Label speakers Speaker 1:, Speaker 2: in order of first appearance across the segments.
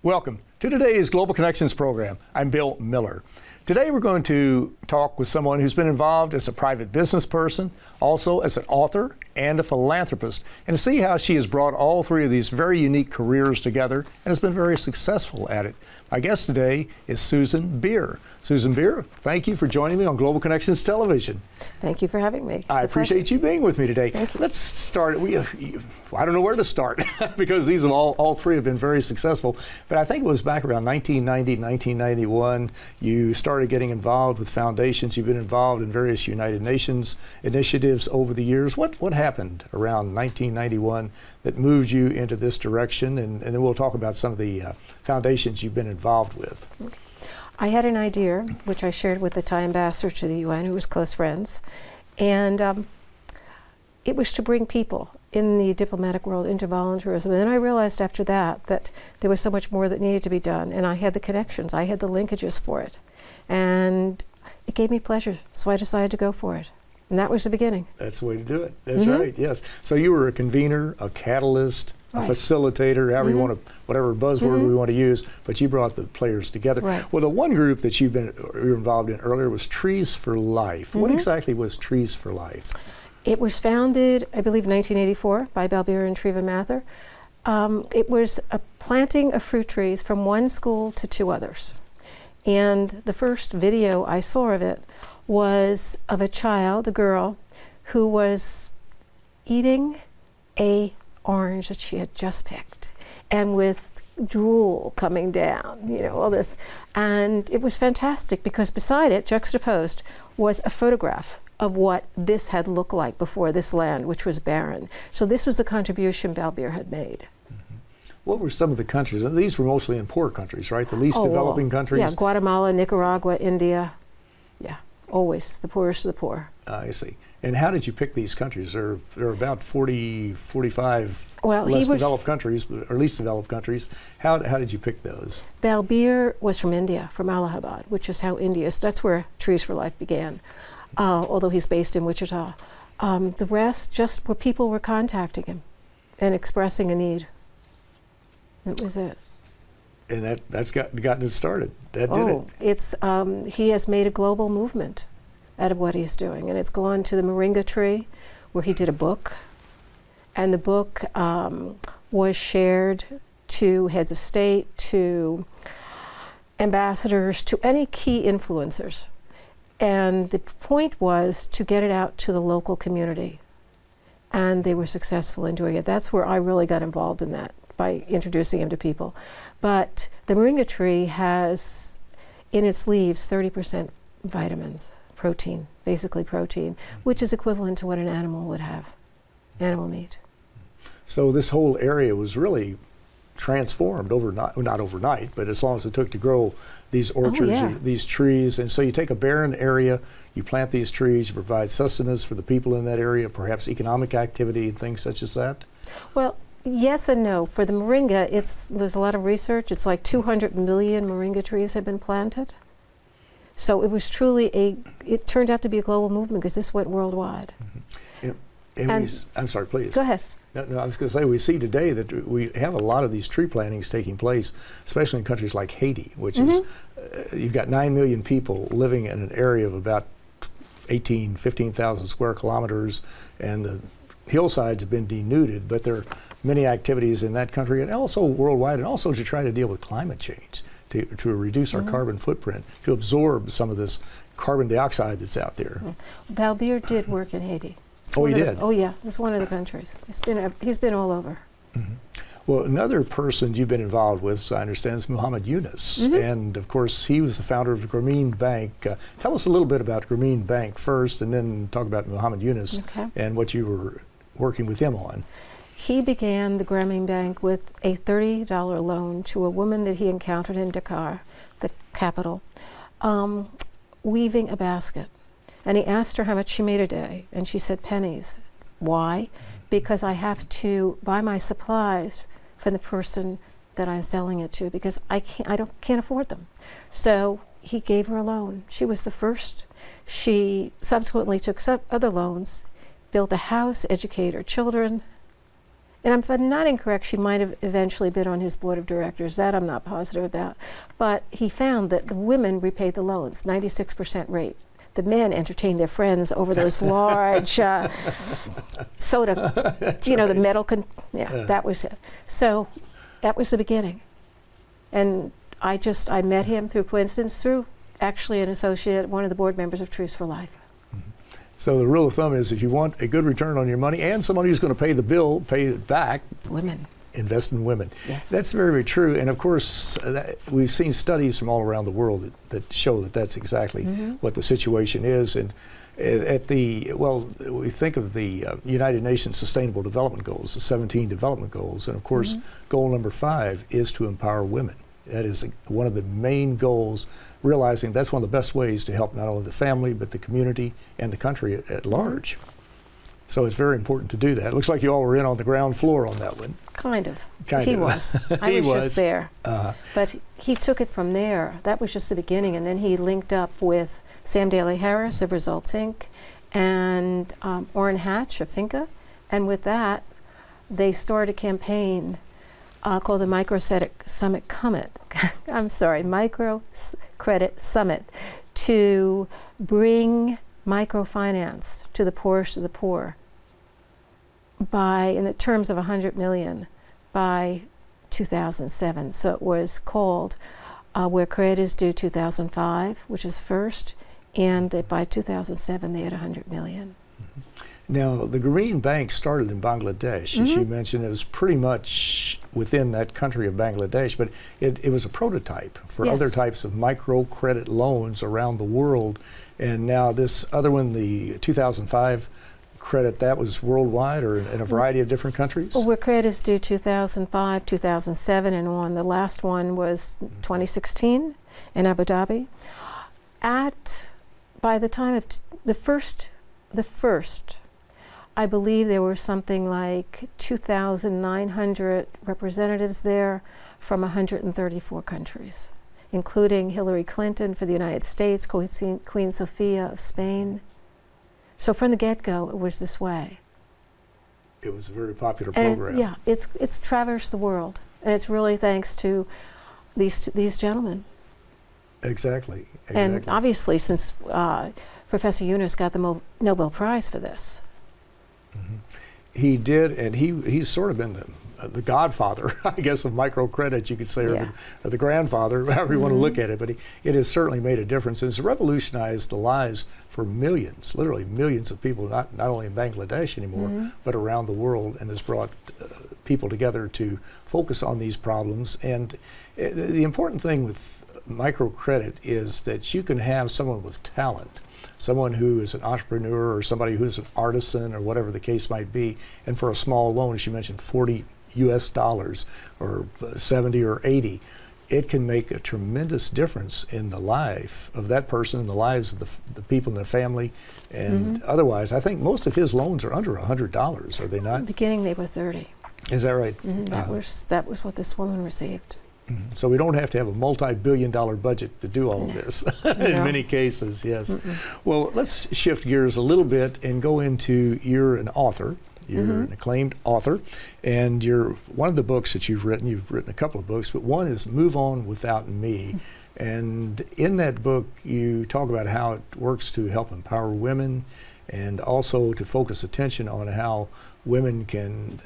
Speaker 1: Welcome to today's Global Connections program. I'm Bill Miller. Today we're going to talk with someone who's been involved as a private business person, also as an author and a philanthropist, and to see how she has brought all three of these very unique careers together and has been very successful at it. My guest today is Susan Beer. Susan Beer, thank you for joining me on Global Connections Television.
Speaker 2: Thank you for having me.
Speaker 1: I appreciate you being with me today.
Speaker 2: Thank you.
Speaker 1: Let's start. I don't know where to start because these have all three have been very successful. But I think it was back around 1990, 1991, you started getting involved with foundations. You've been involved in various United Nations initiatives over the years. What happened around 1991 that moved you into this direction? And then we'll talk about some of the foundations you've been involved with.
Speaker 2: Okay. I had an idea, which I shared with the Thai ambassador to the UN, who was close friends, and it was to bring people in the diplomatic world into volunteerism. And then I realized after that there was so much more that needed to be done, and I had the connections, I had the linkages for it, and it gave me pleasure, so I decided to go for it. And that was the beginning.
Speaker 1: That's the way to do it. That's right, yes. So you were a convener, a catalyst, a facilitator, however you want to, whatever buzzword we want to use, but you brought the players together.
Speaker 2: Right.
Speaker 1: Well, the one group that you were involved in earlier was Trees for Life. What exactly was Trees for Life?
Speaker 2: It was founded, I believe, 1984 by Balbir and Treva Mather. It was a planting of fruit trees from one school to two others. And the first video I saw of it was of a child, a girl, who was eating a orange that she had just picked, and with drool coming down, you know, all this. And it was fantastic because beside it, juxtaposed, was a photograph of what this had looked like before, this land, which was barren. So this was the contribution Balbir had made.
Speaker 1: What were some of the countries? And these were mostly in poor countries, right? The least developing countries?
Speaker 2: Yeah, Guatemala, Nicaragua, India. Yeah, always the poorest of the poor.
Speaker 1: I see. And how did you pick these countries? There are about 40, 45 less developed countries, or least developed countries. How did you pick those?
Speaker 2: Balbir was from India, from Allahabad, which is how India is. That's where Trees for Life began, although he's based in Wichita. The rest just where people were contacting him and expressing a need. That was it.
Speaker 1: And that's gotten it started. That did it.
Speaker 2: It's he has made a global movement out of what he's doing, and it's gone to the moringa tree, where he did a book, and the book was shared to heads of state, to ambassadors, to any key influencers, and the point was to get it out to the local community, and they were successful in doing it. That's where I really got involved in that, by introducing him to people. But the moringa tree has in its leaves 30% vitamins, protein, basically protein, which is equivalent to what an animal would have, animal meat.
Speaker 1: So this whole area was really transformed overnight, well, not overnight, but as long as it took to grow these orchards, these trees. And so you take a barren area, you plant these trees, you provide sustenance for the people in that area, perhaps economic activity and things such as that?
Speaker 2: Well, yes and no. For the moringa, there's a lot of research. It's like 200 million moringa trees have been planted. So it was truly it turned out to be a global movement because this went worldwide. I'm sorry, please. Go ahead.
Speaker 1: No, I was going to say, we see today that we have a lot of these tree plantings taking place, especially in countries like Haiti, which is, you've got 9 million people living in an area of about 15,000 square kilometers, and the hillsides have been denuded, but there are many activities in that country and also worldwide, and also to try to deal with climate change, to reduce our carbon footprint, to absorb some of this carbon dioxide that's out there.
Speaker 2: Balbir did work in Haiti.
Speaker 1: Oh, he did?
Speaker 2: Oh, yeah. It's one of the countries. He's been all over.
Speaker 1: Well, another person you've been involved with, as I understand, is Muhammad Yunus. And, of course, he was the founder of Grameen Bank. Tell us a little bit about Grameen Bank first, and then talk about Muhammad Yunus and what you were working with him on.
Speaker 2: He began the Grameen Bank with a $30 loan to a woman that he encountered in Dakar, the capital, weaving a basket. And he asked her how much she made a day, and she said pennies. Why? Because I have to buy my supplies for the person that I'm selling it to, because I can't afford them. So he gave her a loan. She was the first. She subsequently took other loans, built a house, educated her children, And if I'm not incorrect, she might have eventually been on his board of directors. That I'm not positive about. But he found that the women repaid the loans, 96% rate. The men entertained their friends over those large soda, the metal, that was it. So that was the beginning. And I met him through coincidence, through actually an associate, one of the board members of Truce for Life.
Speaker 1: So the rule of thumb is if you want a good return on your money and someone who's going to pay the bill, pay it back.
Speaker 2: Women.
Speaker 1: Invest in women.
Speaker 2: Yes.
Speaker 1: That's very, very true. And of course, we've seen studies from all around the world that show that that's exactly what the situation is. And we think of the United Nations Sustainable Development Goals, the 17 development goals. And of course, goal number 5 is to empower women. That is one of the main goals, realizing that's one of the best ways to help not only the family, but the community and the country at large. So it's very important to do that. It looks like you all were in on the ground floor on that one.
Speaker 2: Kind of. He was. I was just there. But he took it from there. That was just the beginning. And then he linked up with Sam Daly Harris of Results Inc. and Orrin Hatch of Finca. And with that, they started a campaign called the Micro Credit Summit to bring microfinance to the poorest of the poor in the terms of 100 million by 2007. So it was called Where Credit is Due 2005, which is first, and that by 2007 they had 100 million.
Speaker 1: Now, the Grameen Bank started in Bangladesh, as you mentioned. It was pretty much within that country of Bangladesh, but it was a prototype for other types of microcredit loans around the world. And now this other one, the 2005 credit, that was worldwide or in a variety of different countries? Well,
Speaker 2: Where Credit is Due 2005, 2007, and on. The last one was 2016 in Abu Dhabi. By the time of the first, I believe there were something like 2,900 representatives there from 134 countries, including Hillary Clinton for the United States, Queen Sofia of Spain. So from the get-go, it was this way.
Speaker 1: It was a very popular program.
Speaker 2: It's traversed the world, and it's really thanks to these gentlemen.
Speaker 1: Exactly.
Speaker 2: And obviously, since Professor Yunus got the Nobel Prize for this.
Speaker 1: He did, and he's sort of been the godfather, I guess, of microcredit, you could say, or the grandfather, however you want to look at it. But it has certainly made a difference. It's revolutionized the lives for millions, literally millions of people, not only in Bangladesh anymore, but around the world, and has brought people together to focus on these problems. And the important thing with microcredit is that you can have someone with talent, someone who is an entrepreneur or somebody who's an artisan or whatever the case might be, and for a small loan, as you mentioned, $40 or 70 or 80, it can make a tremendous difference in the life of that person and the lives of the people in their family. And otherwise, I think most of his loans are under $100, are they not?
Speaker 2: In the beginning, they were 30.
Speaker 1: Is that right?
Speaker 2: That was what this woman received.
Speaker 1: So we don't have to have a multi-billion-dollar budget to do all of this in many cases, yes. Well, let's shift gears a little bit and go into, you're an author. You're an acclaimed author, and one of the books that you've written a couple of books, but one is Move On Without Me. And in that book, you talk about how it works to help empower women and also to focus attention on how women can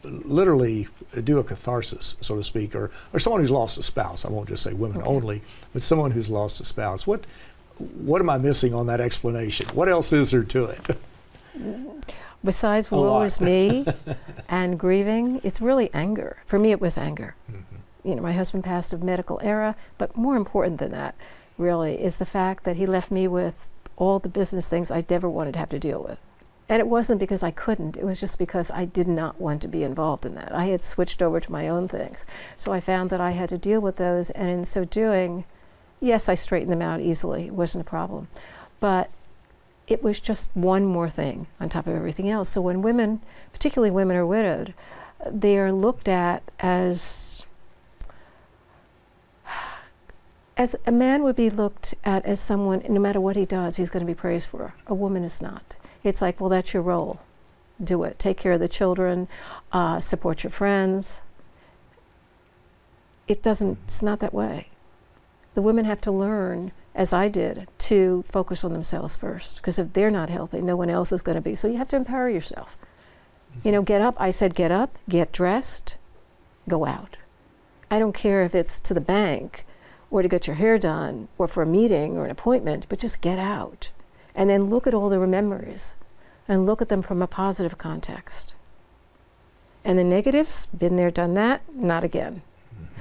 Speaker 1: literally do a catharsis, so to speak, or someone who's lost a spouse. I won't just say women only, but someone who's lost a spouse. What am I missing on that explanation? What else is there to it?
Speaker 2: Besides woe is me and grieving, it's really anger. For me, it was anger. My husband passed of medical era, but more important than that, really, is the fact that he left me with all the business things I never wanted to have to deal with. And it wasn't because I couldn't, it was just because I did not want to be involved in that. I had switched over to my own things. So I found that I had to deal with those, and in so doing, yes, I straightened them out easily, it wasn't a problem. But it was just one more thing on top of everything else. So when women, particularly women are widowed, they are looked at as a man would be looked at as someone, no matter what he does, he's going to be praised for. A woman is not. It's like, well, that's your role. do it. Take care of the children, support your friends. It's not that way. The women have to learn, as I did, to focus on themselves first, because if they're not healthy, no one else is going to be. So you have to empower yourself. You know, get up. I said get up, get dressed, go out. I don't care if it's to the bank or to get your hair done or for a meeting or an appointment, but just get out. And then look at all the memories and look at them from a positive context. And the negatives, been there, done that, not again.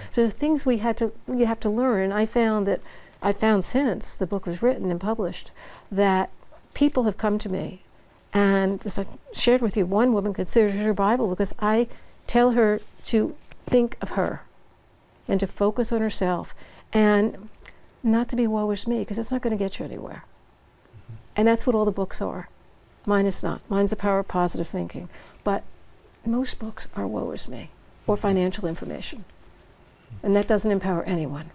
Speaker 2: So the things you have to learn. I found since the book was written and published that people have come to me, and as I shared with you, one woman considers her Bible because I tell her to think of her and to focus on herself and not to be woe is me, because it's not going to get you anywhere. And that's what all the books are. Mine is not. Mine's the power of positive thinking. But most books are woe is me or financial information. And that doesn't empower anyone.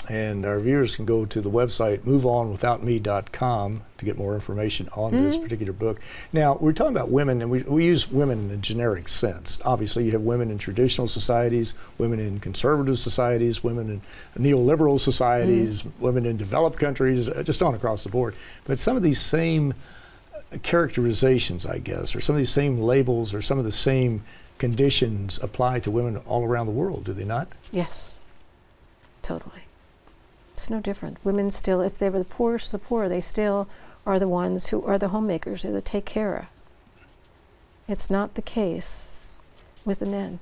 Speaker 1: And our viewers can go to the website moveonwithoutme.com to get more information on this particular book. Now, we're talking about women, and we use women in the generic sense. Obviously, you have women in traditional societies, women in conservative societies, women in neoliberal societies, women in developed countries, just on across the board. But some of these same characterizations, I guess, or some of these same labels, or some of the same conditions apply to women all around the world, do they not?
Speaker 2: Yes, totally. It's no different. Women still, if they were the poorest of the poor, they still are the ones who are the homemakers, they're the take care of. It's not the case with the men.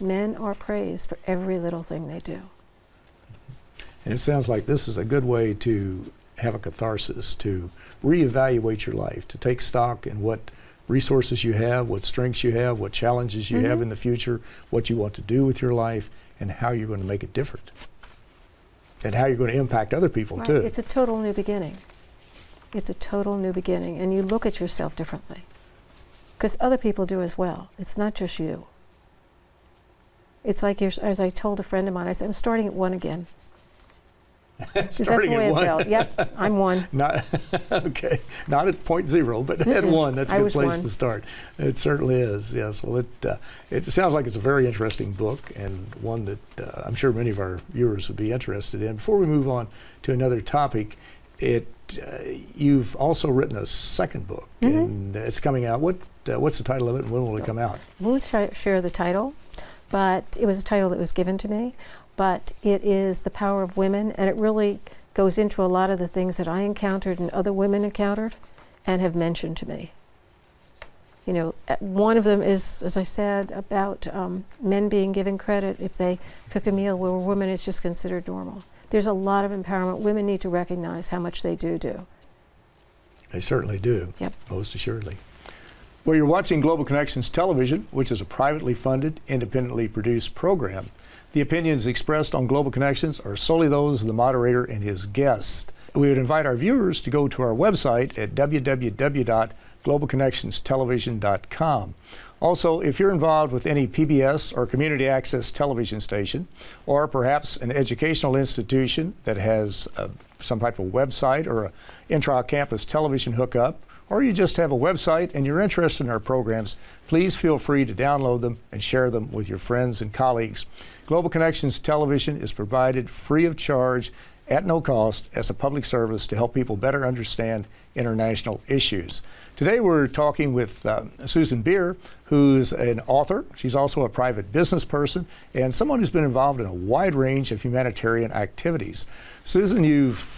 Speaker 2: Men are praised for every little thing they do.
Speaker 1: And it sounds like this is a good way to have a catharsis, to reevaluate your life, to take stock in what resources you have, what strengths you have, what challenges you have in the future, what you want to do with your life, and how you're going to make it different. And how you're going to impact other people too.
Speaker 2: It's a total new beginning. It's a total new beginning. And you look at yourself differently. Because other people do as well. It's not just you. It's like, as I told a friend of mine, I said, I'm starting at 1 again. That's the way it felt. Yep, I'm 1.
Speaker 1: Okay, not at 0.0, but at 1. That's a good place to start. It certainly is. Yes. Well, it sounds like it's a very interesting book, and one that I'm sure many of our viewers would be interested in. Before we move on to another topic, you've also written a second book, and it's coming out. What's the title of it, and when will it come out?
Speaker 2: We won't share the title, but it was a title that was given to me. But it is The Power of Women, and it really goes into a lot of the things that I encountered and other women encountered and have mentioned to me. You know, one of them is, as I said, about men being given credit if they cook a meal where a woman is just considered normal. There's a lot of empowerment. Women need to recognize how much they do.
Speaker 1: They certainly do.
Speaker 2: Yep.
Speaker 1: Most assuredly. Well, you're watching Global Connections Television, which is a privately funded, independently produced program. The opinions expressed on Global Connections are solely those of the moderator and his guests. We would invite our viewers to go to our website at www.globalconnectionstelevision.com. Also, if you're involved with any PBS or community access television station, or perhaps an educational institution that has some type of website or an intra-campus television hookup, or you just have a website and you're interested in our programs, please feel free to download them and share them with your friends and colleagues. Global Connections Television is provided free of charge at no cost as a public service to help people better understand international issues. Today we're talking with Susan Beer, who's an author. She's also a private business person and someone who's been involved in a wide range of humanitarian activities. Susan,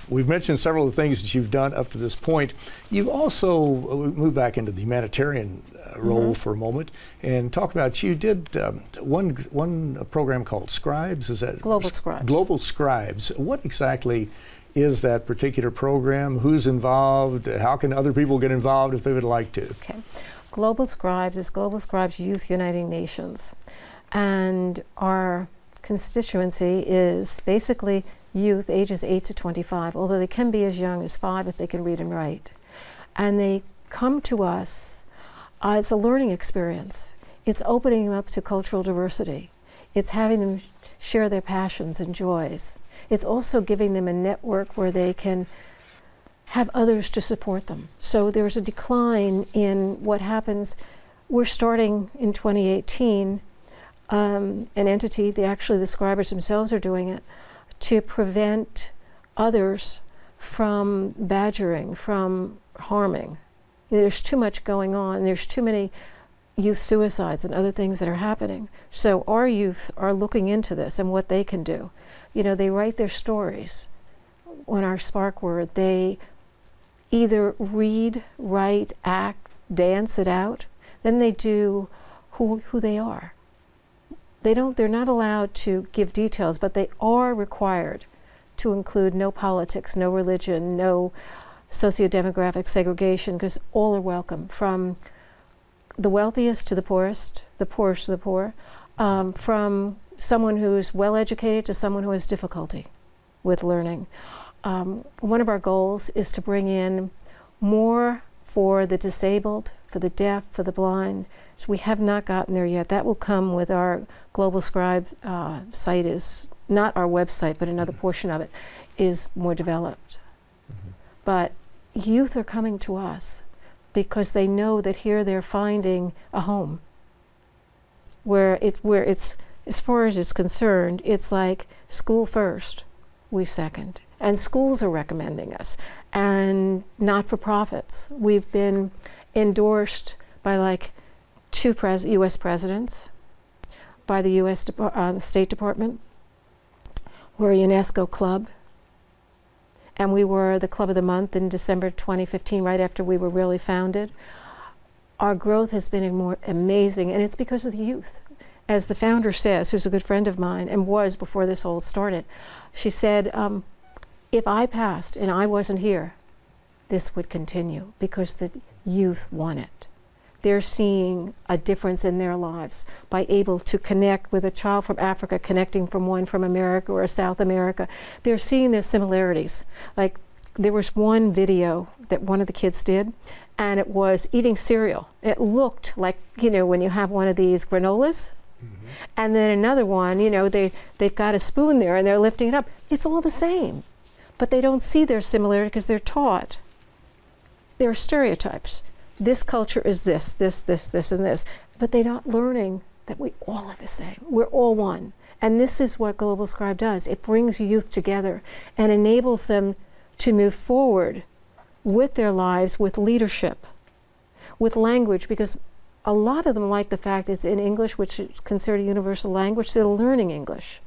Speaker 1: we've mentioned several of the things that you've done up to this point. You've also moved back into the humanitarian role for a moment and talk about, you did one program called Scribes. Is that
Speaker 2: Global Scribes? Global
Speaker 1: Scribes. What exactly is that particular program? Who's involved? How can other people get involved if they would like to?
Speaker 2: Okay. Global Scribes is Global Scribes Youth Uniting Nations. And our constituency is basically youth ages 8 to 25, although they can be as young as 5 if they can read and write. And they come to us. It's a learning experience. It's opening them up to cultural diversity. It's having them share their passions and joys. It's also giving them a network where they can have others to support them. So there's a decline in what happens we're starting in 2018 an entity, actually the scribers themselves are doing it, to prevent others from badgering, from harming. There's too much going on. There's too many youth suicides and other things that are happening. So our youth are looking into this and what they can do. You know, they write their stories on our Spark Word. They either read, write, act, dance it out. Then they do who they are. They're not allowed to give details, but they are required to include no politics, no religion, no socio-demographic segregation, because all are welcome, from the wealthiest to the poorest to the poor, from someone who's well-educated to someone who has difficulty with learning. One of our goals is to bring in more for the disabled, for the deaf, for the blind. So we have not gotten there yet. That will come with our Global Scribe site, is not our website, but another portion of it is more developed. Mm-hmm. But youth are coming to us because they know that here they're finding a home where it's, as far as it's concerned, it's like school first, we second. And schools are recommending us, and not-for-profits. We've been endorsed by like 2 U.S. presidents, by the U.S. State Department. We're a UNESCO club, and we were the Club of the Month in December 2015, right after we were really founded. Our growth has been more amazing, and it's because of the youth. As the founder says, who's a good friend of mine, and was before this all started, she said, if I passed and I wasn't here, this would continue because the youth want it. They're seeing a difference in their lives by able to connect with a child from Africa, connecting from one from America or South America. They're seeing their similarities. Like, there was one video that one of the kids did, and it was eating cereal. It looked like, you know, when you have one of these granolas, mm-hmm. and then another one, you know, they've got a spoon there and they're lifting it up. It's all the same. But they don't see their similarity because they're taught. There are stereotypes. This culture is this, and this. But they're not learning that we all are the same. We're all one. And this is what Global Scribe does. It brings youth together and enables them to move forward with their lives, with leadership, with language, because a lot of them like the fact it's in English, which is considered a universal language, so they're learning English.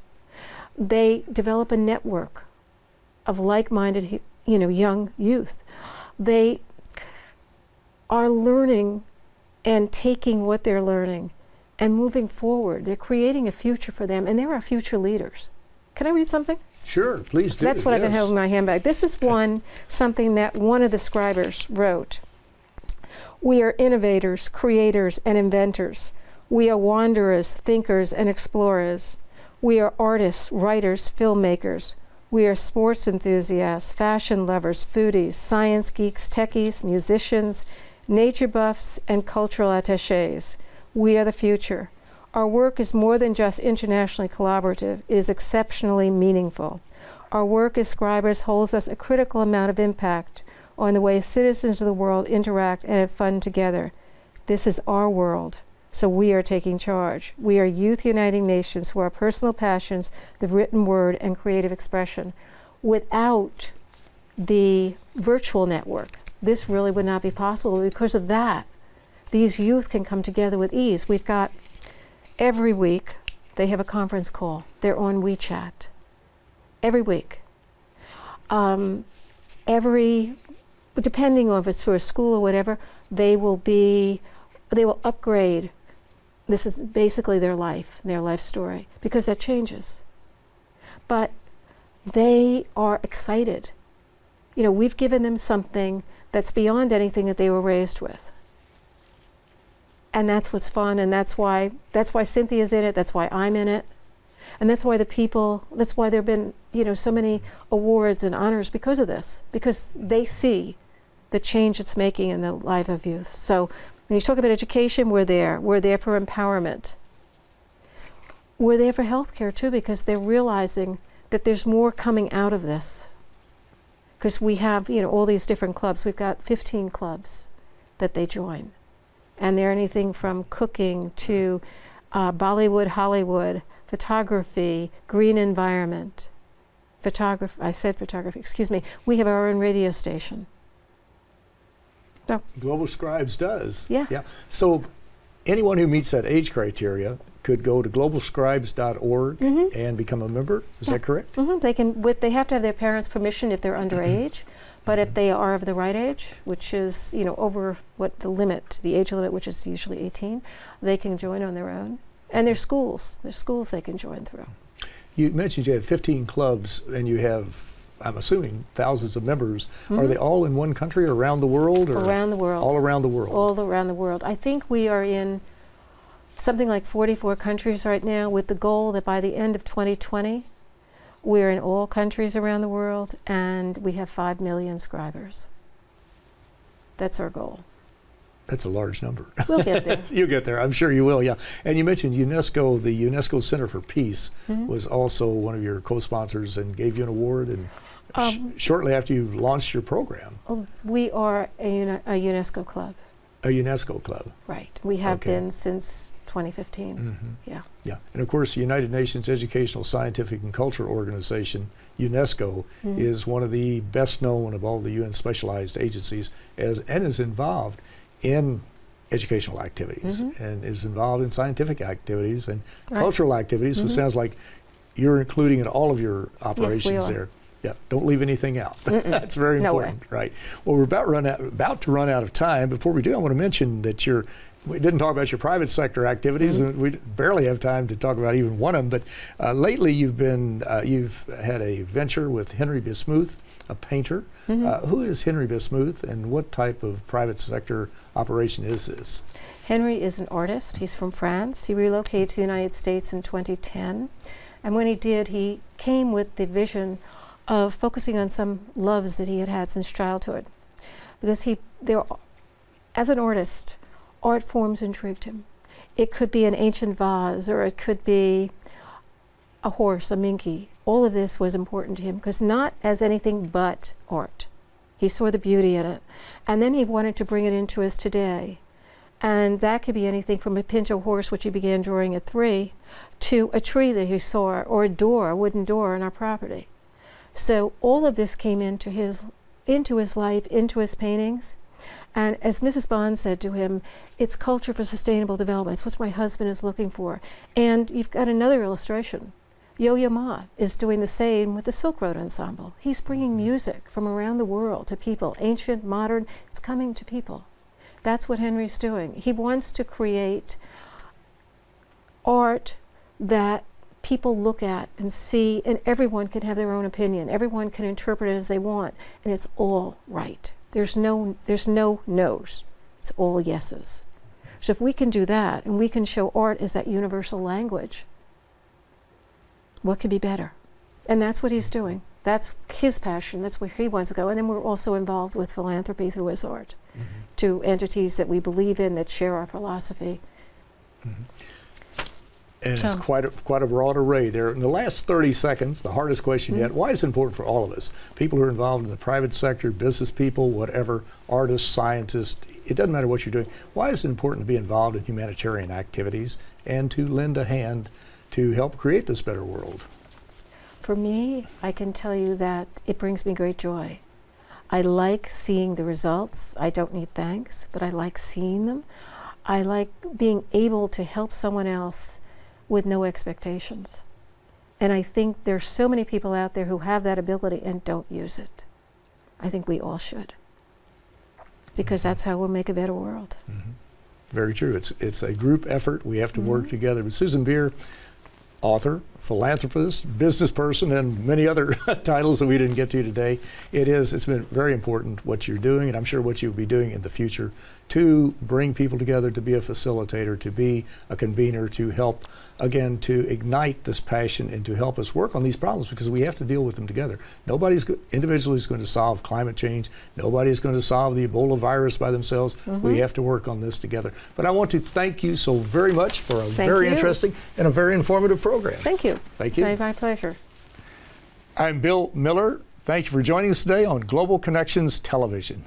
Speaker 2: They develop a network of like-minded, you know, young youth. They are learning and taking what they're learning and moving forward. They're creating a future for them, and they're our future leaders. Can I read something?
Speaker 1: Sure, please do.
Speaker 2: That's what I've been having in my handbag. This is something that one of the scribers wrote. We are innovators, creators, and inventors. We are wanderers, thinkers, and explorers. We are artists, writers, filmmakers. We are sports enthusiasts, fashion lovers, foodies, science geeks, techies, musicians, nature buffs, and cultural attachés. We are the future. Our work is more than just internationally collaborative. It is exceptionally meaningful. Our work as scribers holds us a critical amount of impact on the way citizens of the world interact and have fun together. This is our world, so we are taking charge. We are youth uniting nations who are personal passions, the written word, and creative expression. Without the virtual network, this really would not be possible. Because of that, these youth can come together with ease. We've got, every week, they have a conference call. They're on WeChat. Every week. Depending on if it's for a school or whatever, they will upgrade. This is basically their life story, because that changes. But they are excited. You know, we've given them something that's beyond anything that they were raised with. And that's what's fun, and that's why Cynthia's in it, that's why I'm in it. And that's why there have been, you know, so many awards and honors because of this, because they see the change it's making in the life of youth. So when you talk about education, we're there for empowerment. We're there for healthcare too, because they're realizing that there's more coming out of this. Because we have, you know, all these different clubs. We've got 15 clubs that they join. And they're anything from cooking to Bollywood, Hollywood, photography, green environment. I said photography, excuse me. We have our own radio station. So,
Speaker 1: Global Scribes does.
Speaker 2: Yeah.
Speaker 1: So anyone who meets that age criteria could go to globalscribes.org and become a member. Is that correct?
Speaker 2: They can. They have to have their parents' permission if they're underage. But if they are of the right age, which is, over the age limit, which is usually 18, they can join on their own. And there's schools they can join through.
Speaker 1: You mentioned you have 15 clubs and you have, I'm assuming, thousands of members. Are they all in one country or around the world? Or
Speaker 2: around the world.
Speaker 1: All around the world.
Speaker 2: All around the world. I think we are in something like 44 countries right now, with the goal that by the end of 2020, we're in all countries around the world, and we have 5 million scribers. That's our goal.
Speaker 1: That's a large number.
Speaker 2: We'll get there.
Speaker 1: You'll get there. I'm sure you will, yeah. And you mentioned UNESCO. The UNESCO Center for Peace was also one of your co-sponsors and gave you an award. And shortly after you launched your program.
Speaker 2: We are a UNESCO club.
Speaker 1: A UNESCO club.
Speaker 2: Right. We have been since 2015. Yeah.
Speaker 1: And of course, the United Nations Educational, Scientific, and Cultural Organization, UNESCO, is one of the best known of all the UN specialized agencies and is involved in educational activities and is involved in scientific activities and cultural activities, which sounds like you're including in all of your operations there. Yeah, don't leave anything out. That's very important, right? Well, we're about to run out of time. Before we do, I want to mention that we didn't talk about your private sector activities, and we barely have time to talk about even one of them. But lately, you've had a venture with Henry Bismuth, a painter. Who is Henry Bismuth, and what type of private sector operation is this?
Speaker 2: Henry is an artist. He's from France. He relocated to the United States in 2010, and when he did, he came with the vision of focusing on some loves that he had had since childhood, because as an artist, art forms intrigued him. It could be an ancient vase, or it could be a horse, a minky. All of this was important to him, because not as anything but art. He saw the beauty in it. And then he wanted to bring it into his today. And that could be anything from a pinto horse, which he began drawing at 3, to a tree that he saw, or a wooden door on our property. So all of this came into his life, into his paintings. And as Mrs. Bond said to him, it's culture for sustainable development. It's what my husband is looking for. And you've got another illustration. Yo-Yo Ma is doing the same with the Silk Road Ensemble. He's bringing music from around the world to people, ancient, modern. It's coming to people. That's what Henry's doing. He wants to create art that people look at and see, and everyone can have their own opinion. Everyone can interpret it as they want, and it's all right. There's no no's. It's all yeses. So if we can do that, and we can show art as that universal language, what could be better? And that's what he's doing. That's his passion. That's where he wants to go. And then we're also involved with philanthropy through his art to entities that we believe in, that share our philosophy.
Speaker 1: And it's quite a broad array there. In the last 30 seconds, the hardest question yet, why is it important for all of us? People who are involved in the private sector, business people, whatever, artists, scientists, it doesn't matter what you're doing. Why is it important to be involved in humanitarian activities and to lend a hand to help create this better world?
Speaker 2: For me, I can tell you that it brings me great joy. I like seeing the results. I don't need thanks, but I like seeing them. I like being able to help someone else with no expectations. And I think there's so many people out there who have that ability and don't use it. I think we all should, because that's how we'll make a better world.
Speaker 1: Very true. It's a group effort. We have to work together. But Susan Beer, author, philanthropist, business person, and many other titles that we didn't get to today. It's been very important what you're doing, and I'm sure what you'll be doing in the future to bring people together, to be a facilitator, to be a convener, to help, again, to ignite this passion and to help us work on these problems, because we have to deal with them together. Nobody's individually is going to solve climate change. Nobody is going to solve the Ebola virus by themselves. We have to work on this together. But I want to thank you so very much for a very interesting and a very informative program.
Speaker 2: Thank you.
Speaker 1: Thank you.
Speaker 2: It's my pleasure.
Speaker 1: I'm Bill Miller. Thank you for joining us today on Global Connections Television.